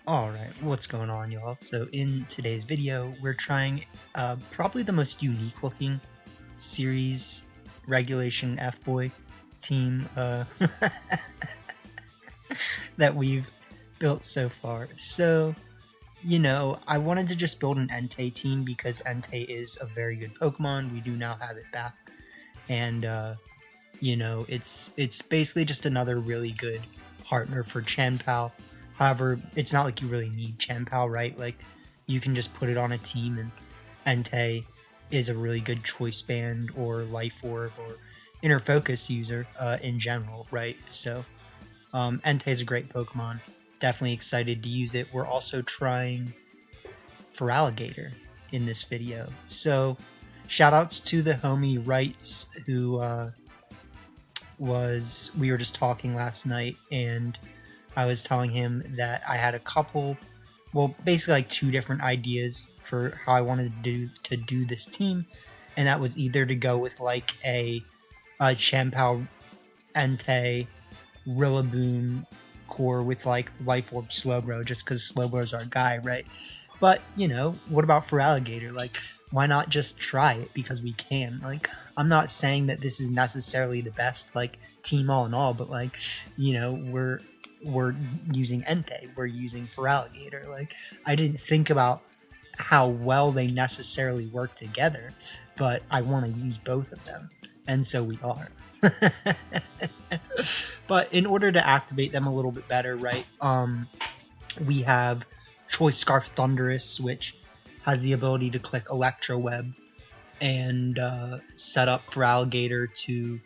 Alright, what's going on, y'all? So in today's video, we're trying probably the most unique looking series regulation F-Boy team that we've built so far. So, I wanted to just build an Entei team because Entei is a very good Pokemon. We do now have it back. And, it's basically just another really good partner for Chien Pao. However, it's not like you really need Chien Pao, right? Like, you can just put it on a team, and Entei is a really good choice band or life orb or inner focus user in general, right? So, Entei is a great Pokemon. Definitely excited to use it. We're also trying Feraligatr in this video. So, shoutouts to the homie Wrights who we were just talking last night, and I was telling him that I had a couple, well, basically like two different ideas for how I wanted to do this team, and that was either to go with like a Chien Pao Entei Rillaboom core with like Life Orb Slowbro, just because Slowbro's our guy, right? But what about Feraligatr? Like, why not just try it because we can? Like, I'm not saying that this is necessarily the best like team all in all, but like, we're using Entei, we're using Feraligatr. Like, I didn't think about how well they necessarily work together, but I want to use both of them, and so we are. But in order to activate them a little bit better, right? We have Choice Scarf Thunderous, which has the ability to click Electro Web and set up Feraligatr to,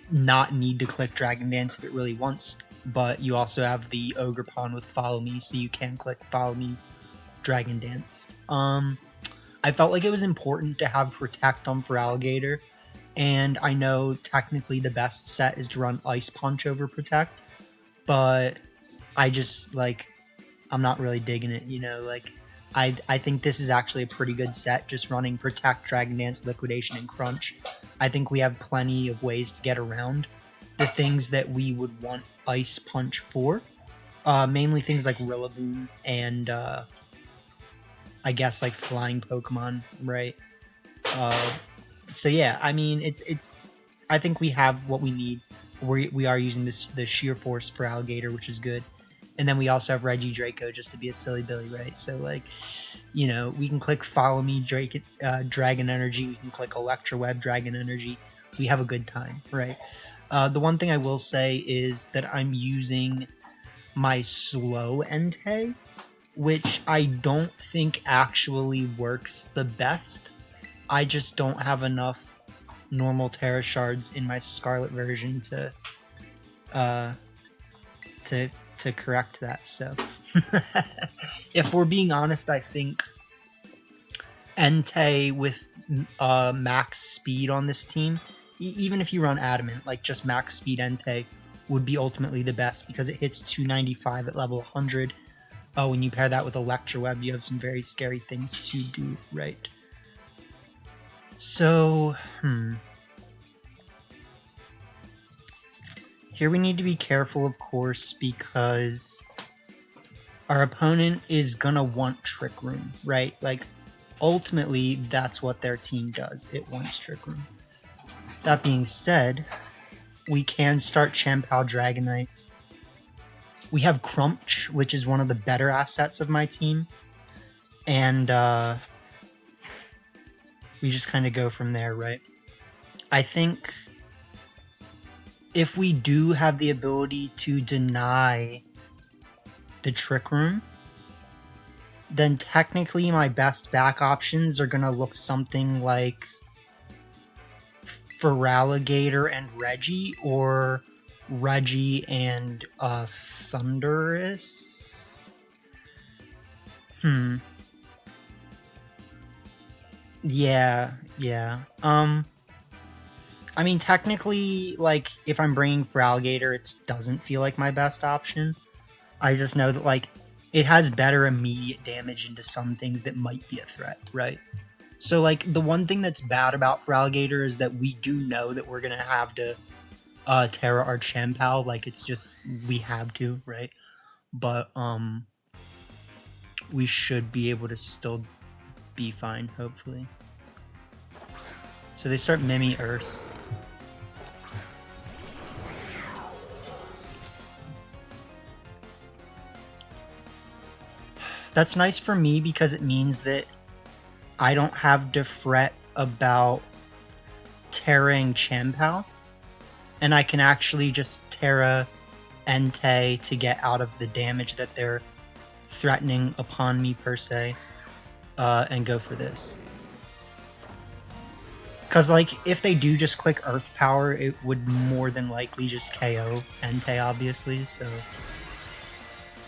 not need to click Dragon Dance if it really wants. But you also have the Ogre Pawn with Follow Me, so you can click Follow Me, Dragon Dance. I felt like it was important to have Protect on Feraligatr, and I know technically the best set is to run Ice Punch over Protect, but I just, like, I'm not really digging it, like, I think this is actually a pretty good set, just running Protect, Dragon Dance, Liquidation, and Crunch. I think we have plenty of ways to get around the things that we would want Ice Punch for. Mainly things like Rillaboom and, I guess, like, flying Pokemon, right? So yeah, I mean, it's. I think we have what we need. We are using the Sheer Force Feraligatr, which is good, and then we also have Regidrago just to be a silly Billy, right? So like, we can click Follow Me, Dragon Energy. We can click Electro Web, Dragon Energy. We have a good time, right? The one thing I will say is that I'm using my slow Entei, which I don't think actually works the best. I just don't have enough normal Terra Shards in my Scarlet version to correct that. So, if we're being honest, I think Entei with max speed on this team, even if you run Adamant, like just max speed Entei would be ultimately the best because it hits 295 at level 100. Oh, when you pair that with Electro Web, you have some very scary things to do, right? So, here we need to be careful, of course, because our opponent is gonna want Trick Room, right? Like, ultimately, that's what their team does. It wants Trick Room. That being said, we can start Chien Pao Dragonite. We have Crunch, which is one of the better assets of my team. And, we just kind of go from there, right? I think if we do have the ability to deny the Trick Room, then technically my best back options are going to look something like Feraligatr and Reggie, or Reggie and Thunderous. Yeah. I mean, technically, like, if I'm bringing Feraligatr, it doesn't feel like my best option. I just know that, like, it has better immediate damage into some things that might be a threat, right? So, like, the one thing that's bad about Feraligatr is that we do know that we're gonna have to Terra our Chien Pao. Like, it's just, we have to, right? but we should be able to still be fine, hopefully. So they start Mimi Earth. That's nice for me because it means that I don't have to fret about Terraing Chien Pao, and I can actually just Terra Entei to get out of the damage that they're threatening upon me per se, and go for this. Because, like, if they do just click Earth Power, it would more than likely just KO Entei, obviously, so,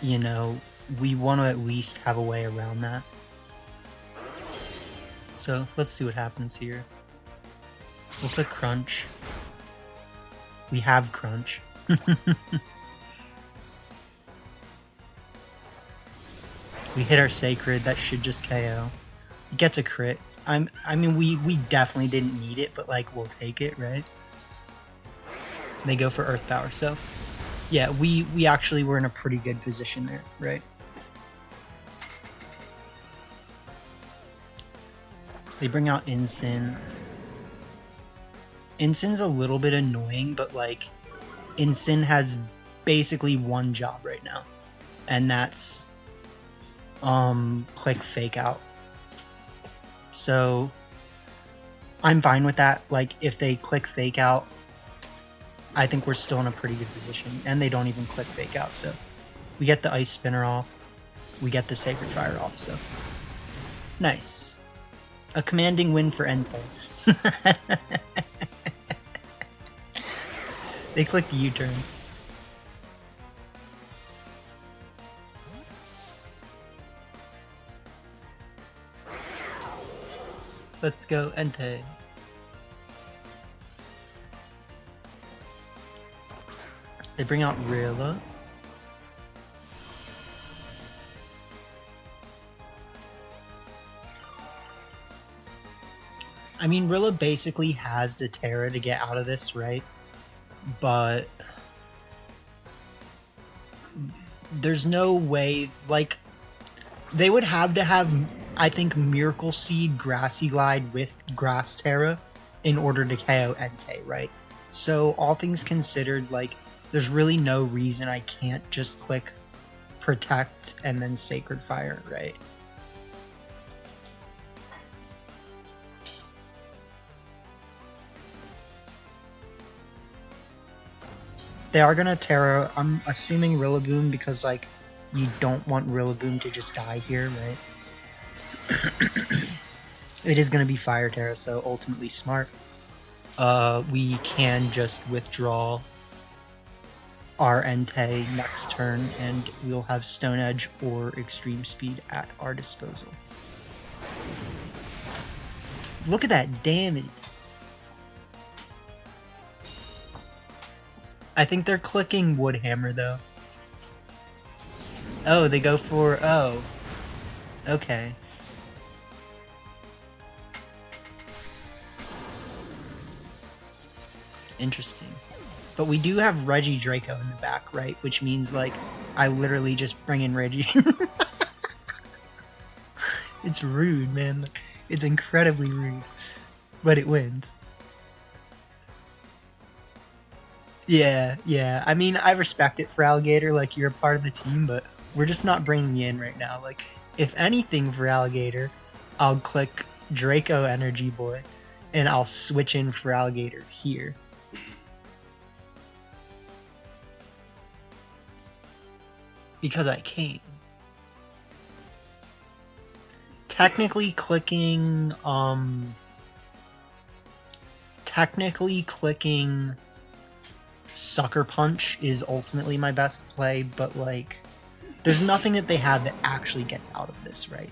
you know, we want to at least have a way around that. So, let's see what happens here. We'll click Crunch. We have Crunch. We hit our Sacred, that should just KO. Gets a crit. I mean, we definitely didn't need it, but, like, we'll take it, right? They go for Earth Power, so... yeah, we actually were in a pretty good position there, right? They bring out Incin. Incin's a little bit annoying, but, like, Incin has basically one job right now. And that's... click Fake Out. So, I'm fine with that. Like, if they click Fake Out, I think we're still in a pretty good position. And they don't even click Fake Out, so... we get the Ice Spinner off. We get the Sacred Fire off, so... nice. A commanding win for Entei. They click the U-turn. Let's go, Entei. They bring out Rilla. I mean, Rilla basically has to Terra to get out of this, right? But... there's no way, like... they would have to have, I think, Miracle Seed Grassy Glide with Grass Terra in order to KO Entei, right? So, all things considered, like, there's really no reason I can't just click Protect and then Sacred Fire, right? They are gonna Terra, I'm assuming Rillaboom because, like, you don't want Rillaboom to just die here, right? It is gonna be Fire Terra, so ultimately smart. We can just withdraw our Entei next turn, and we'll have Stone Edge or Extreme Speed at our disposal. Look at that damage! I think they're clicking Woodhammer, though. Oh, they go for... oh. Okay. Interesting. But we do have Regidraco in the back, right? Which means, like, I literally just bring in Reggie. It's rude, man. Like, it's incredibly rude. But it wins. Yeah, yeah. I mean, I respect it, Feraligatr. Like, you're a part of the team, but we're just not bringing you in right now. Like, if anything, Feraligatr, I'll click Draco Energy Boy, and I'll switch in Feraligatr here. Because I can. Technically clicking, Sucker Punch is ultimately my best play, but, like, there's nothing that they have that actually gets out of this, right?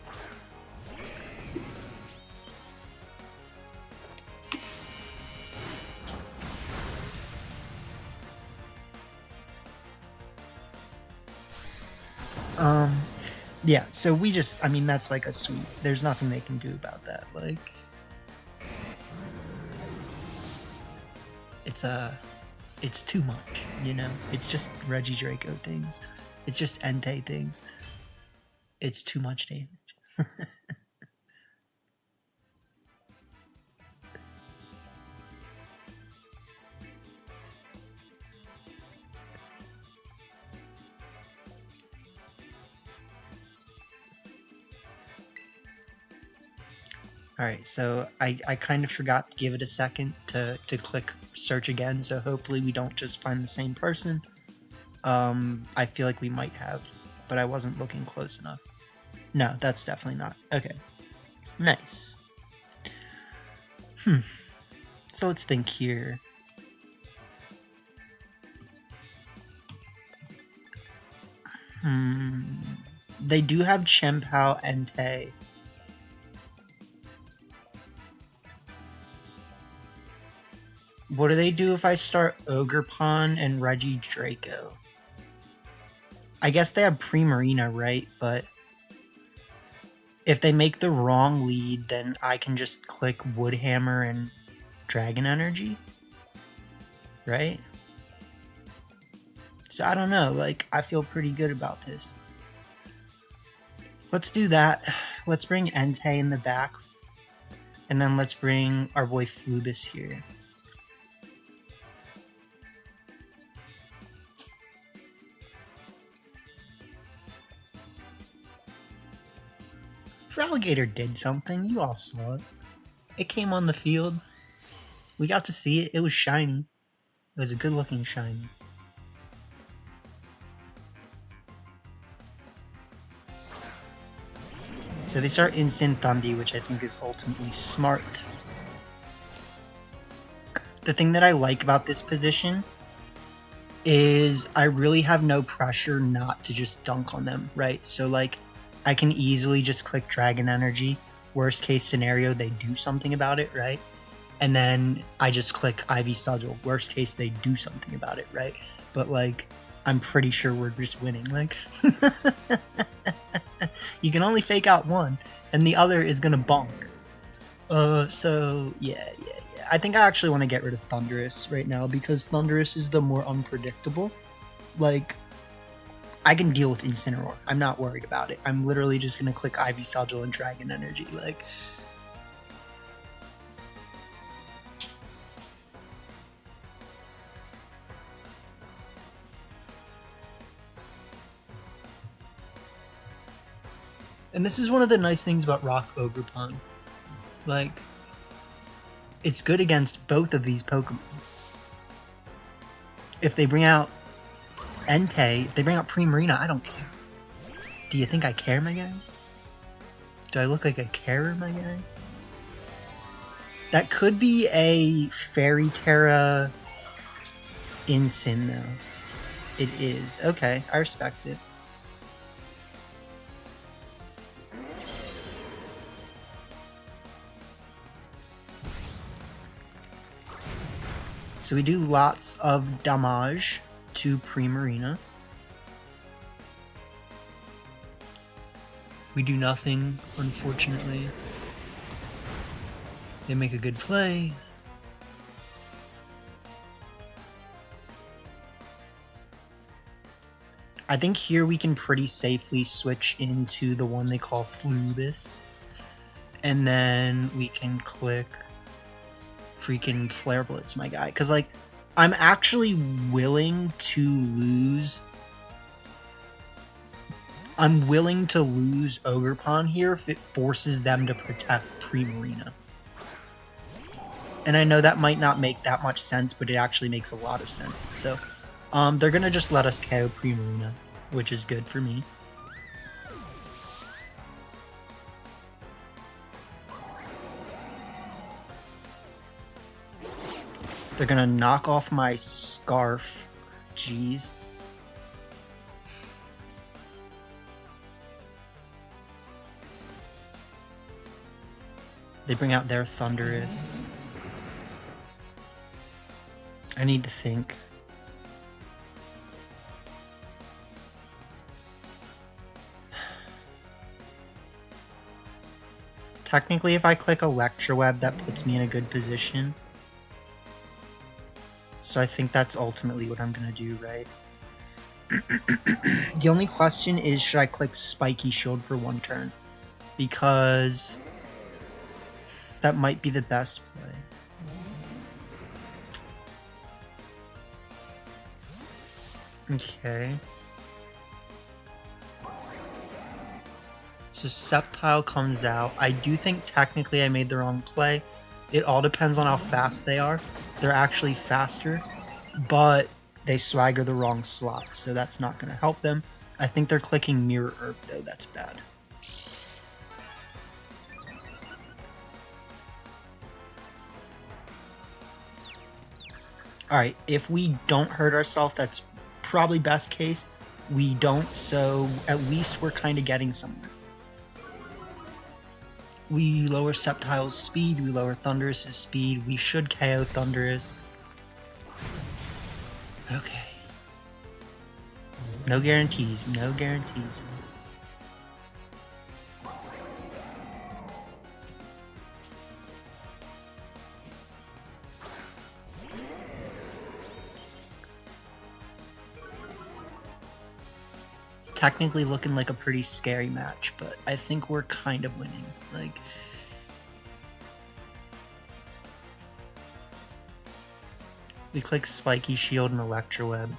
Yeah, so we just, I mean, that's like a sweep. There's nothing they can do about that, like... it's too much, you know? It's just Regidraco things. It's just Entei things. It's too much damage. Alright, so I kind of forgot to give it a second to click search again, so hopefully we don't just find the same person. I feel like we might have, but I wasn't looking close enough. No, that's definitely not. Okay. Nice. So let's think here. They do have Chien Pao Entei. What do they do if I start Ogerpon and Regidraco? I guess they have Primarina, right? But if they make the wrong lead, then I can just click Woodhammer and Dragon Energy, right? So I don't know, like, I feel pretty good about this. Let's do that. Let's bring Entei in the back, and then let's bring our boy Flubis here. Feraligatr did something. You all saw it. It came on the field. We got to see it. It was shiny. It was a good looking shiny. So they start Instant Thundy, which I think is ultimately smart. The thing that I like about this position is I really have no pressure not to just dunk on them, right? So like, I can easily just click Dragon Energy. Worst case scenario, they do something about it, right? And then I just click Ivy Sigil. Worst case, they do something about it, right? But like, I'm pretty sure we're just winning. Like, you can only fake out one, and the other is gonna bonk. So yeah. I think I actually want to get rid of Thundurus right now because Thundurus is the more unpredictable. Like, I can deal with Incineroar. I'm not worried about it. I'm literally just gonna click Ivy Sigil and Dragon Energy. Like, and this is one of the nice things about Rock Ogerpon. Like, it's good against both of these Pokemon. If they bring out Entei, if they bring out Primarina, I don't care. Do you think I care, my guy? Do I look like a carer, my guy? That could be a Fairy Terra Incin, though. It is. Okay, I respect it. So we do lots of damage to Primarina. We do nothing, unfortunately. They make a good play. I think here we can pretty safely switch into the one they call Flubis. And then we can click freaking Flare Blitz, my guy. Because, like, I'm actually willing to lose... I'm willing to lose Ogerpon here if it forces them to protect Primarina. And I know that might not make that much sense, but it actually makes a lot of sense. So, they're gonna just let us KO Primarina, which is good for me. They're gonna knock off my Scarf. Jeez. They bring out their Thundurus. I need to think. Technically, if I click Electroweb, that puts me in a good position. So I think that's ultimately what I'm gonna do, right? The only question is, should I click Spiky Shield for 1 turn? Because that might be the best play. Okay. So Sceptile comes out. I do think technically I made the wrong play. It all depends on how fast they are. They're actually faster, but they swagger the wrong slot, so that's not going to help them. I think they're clicking Mirror Herb, though. That's bad. Alright, if we don't hurt ourselves, that's probably best case. We don't, so at least we're kind of getting somewhere. We lower Sceptile's speed, we lower Thunderous's speed. We should KO Thunderous. Okay. No guarantees, no guarantees. It's technically looking like a pretty scary match, but I think we're kind of winning. Like, we click Spiky Shield and Electroweb.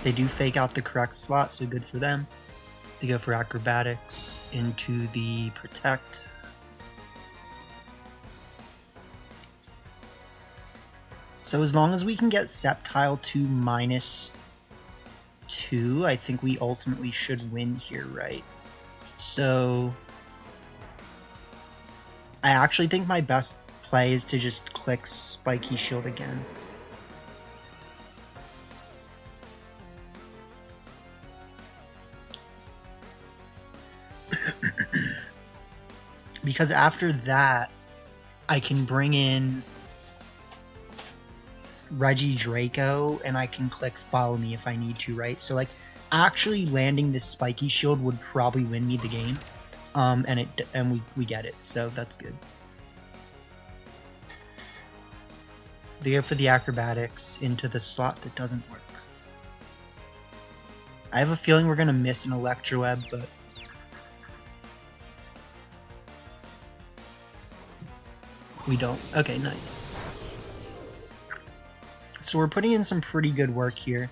They do fake out the correct slot, so good for them. They go for Acrobatics into the Protect. So as long as we can get Sceptile to -2, I think we ultimately should win here, right? So I actually think my best play is to just click Spiky Shield again. Because after that, I can bring in Regidrago and I can click Follow Me if I need to, right? So like actually landing this Spiky Shield would probably win me the game. And we get it, so that's good. They go for the Acrobatics into the slot that doesn't work. I have a feeling we're gonna miss an Electroweb, but we don't. Okay, nice. So we're putting in some pretty good work here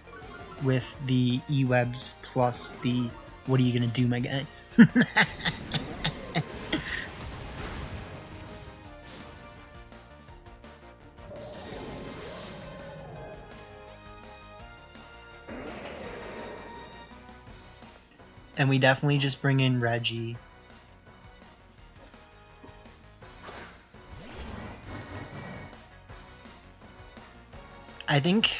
with the E-Webs plus the what are you gonna do, my guy? And we definitely just bring in Reggie. I think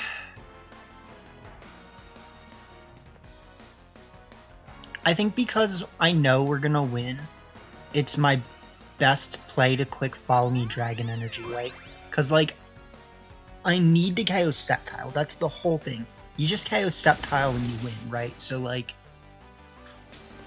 because I know we're gonna win, it's my best play to click Follow Me Dragon Energy, right? Because, like, I need to KO Sceptile. That's the whole thing. You just KO Sceptile when you win, right? So, like,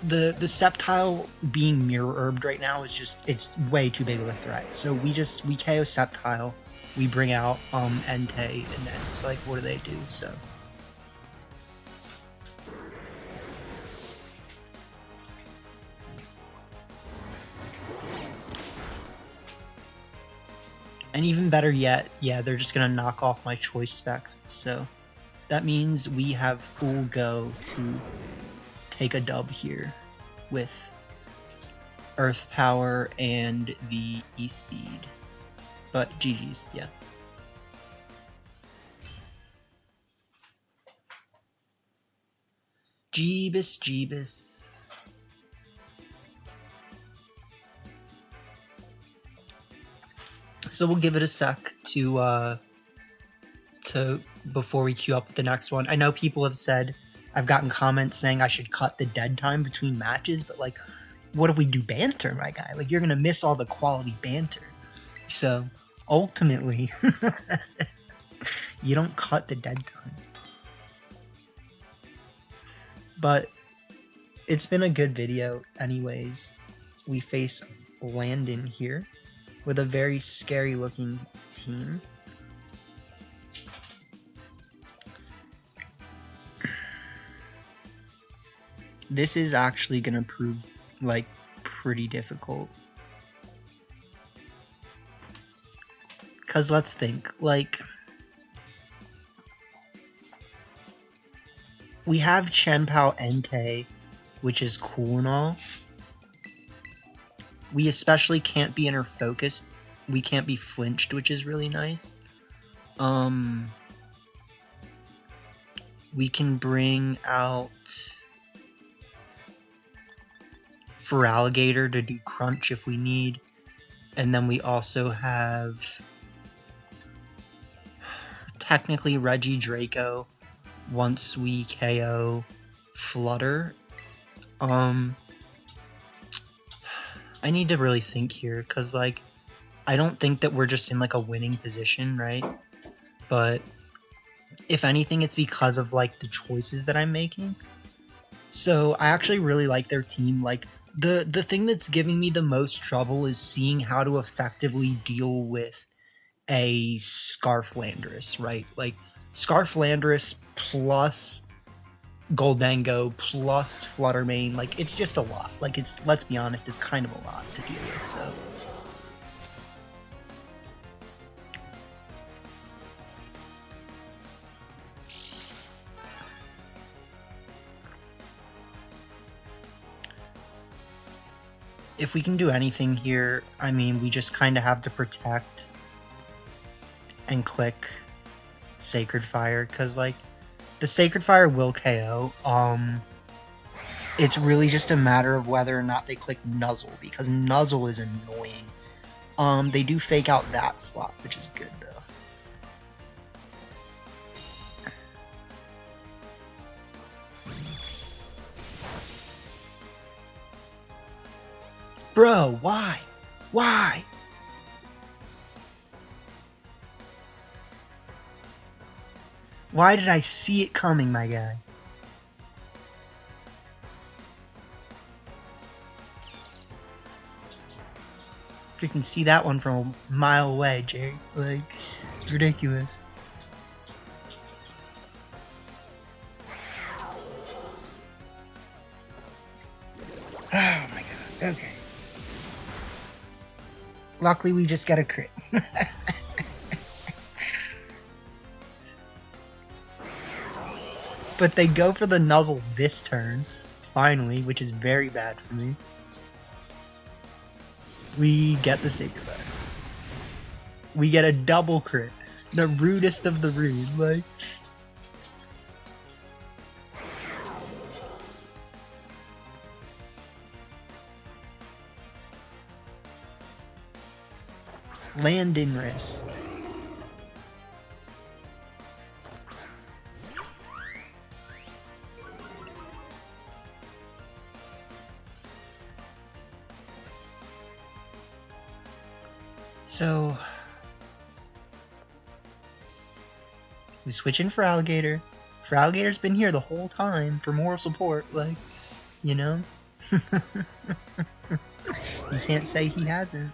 the Sceptile being Mirror Herbed right now is just, it's way too big of a threat. So we KO Sceptile, we bring out Entei, and then it's like, what do they do? So and even better yet, yeah, they're just gonna knock off my choice specs. So that means we have full go to take a dub here with Earth Power and the E-Speed. But GG's, yeah. Jeebus. So we'll give it a sec to before we queue up the next one. I know people have said, I've gotten comments saying I should cut the dead time between matches, but like, what if we do banter, my guy? Like, you're gonna miss all the quality banter. So ultimately, you don't cut the dead time. But It's been a good video anyways. We face Landon here with a very scary looking team. This is actually gonna prove like pretty difficult. Cause let's think, like, we have Chien Pao Entei, which is cool and all. We especially can't be inner focused. We can't be flinched, which is really nice. We can bring out Feraligatr to do crunch if we need. And then we also have technically Reggie Draco once we KO Flutter. I need to really think here, because, like, I don't think that we're just in, like, a winning position, right? But if anything, it's because of, like, the choices that I'm making. So I actually really like their team. Like, the thing that's giving me the most trouble is seeing how to effectively deal with a Scarflandress, right? Like, Scarflandress plus Goldango plus Fluttermane, like, it's just a lot. Like, it's, let's be honest, it's kind of a lot to deal with, so. If we can do anything here, I mean, we just kind of have to protect and click Sacred Fire, because, like, the Sacred Fire will KO. It's really just a matter of whether or not they click Nuzzle, because Nuzzle is annoying. They do fake out that slot, which is good, though. Bro, why? Why? Why did I see it coming, my guy? Freaking see that one from a mile away, Jerry. Like, it's ridiculous. Oh my god, okay. Luckily, we just got a crit. But they go for the Nuzzle this turn, finally, which is very bad for me. We get the Sacred Fire. We get a double crit. The rudest of the rude, like. Landon risk. So we switch in Feraligatr. Feraligatr's been here the whole time for moral support, like, you know? You can't say he hasn't.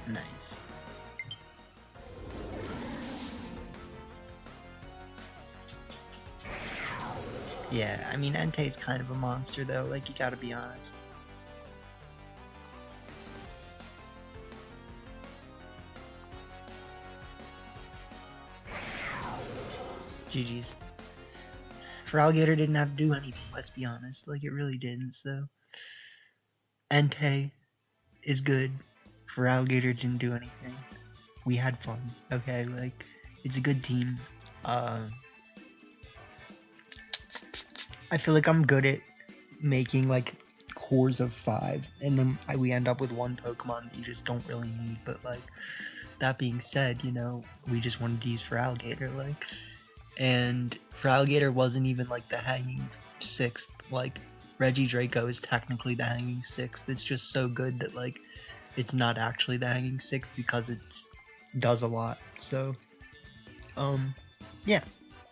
Nice. Yeah, I mean, Entei's kind of a monster, though, like, you gotta be honest. GG's. Feraligatr didn't have to do anything, let's be honest. Like, it really didn't, so. Entei is good. Feraligatr didn't do anything. We had fun, okay? Like, it's a good team. I feel like I'm good at making, like, cores of 5, and then we end up with one Pokemon that you just don't really need, but, like, that being said, you know, we just wanted to use Feraligatr, like, and Feraligatr wasn't even, like, the hanging 6th, like, Regidrago is technically the hanging 6th. It's just so good that like it's not actually the hanging 6th because it does a lot. So yeah,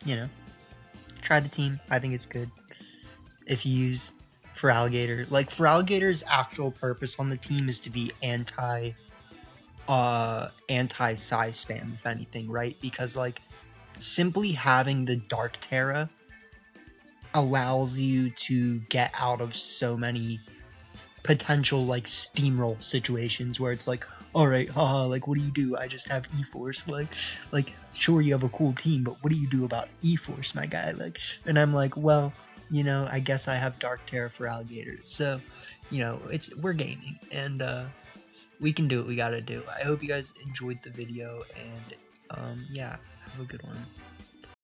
you know, try the team. I think it's good. If you use Feraligatr, like Feraligatr's actual purpose on the team is to be anti size spam, if anything, right? Because like simply having the Dark Terra allows you to get out of so many potential like steamroll situations where it's like, all right, haha, like what do you do? I just have E-Force, like sure you have a cool team, but what do you do about E-Force, my guy? Like, and I'm like, well, you know, I guess I have Dark Terra Feraligatr, so you know, we're gaming and we can do what we gotta do. I hope you guys enjoyed the video, and yeah, have a good one.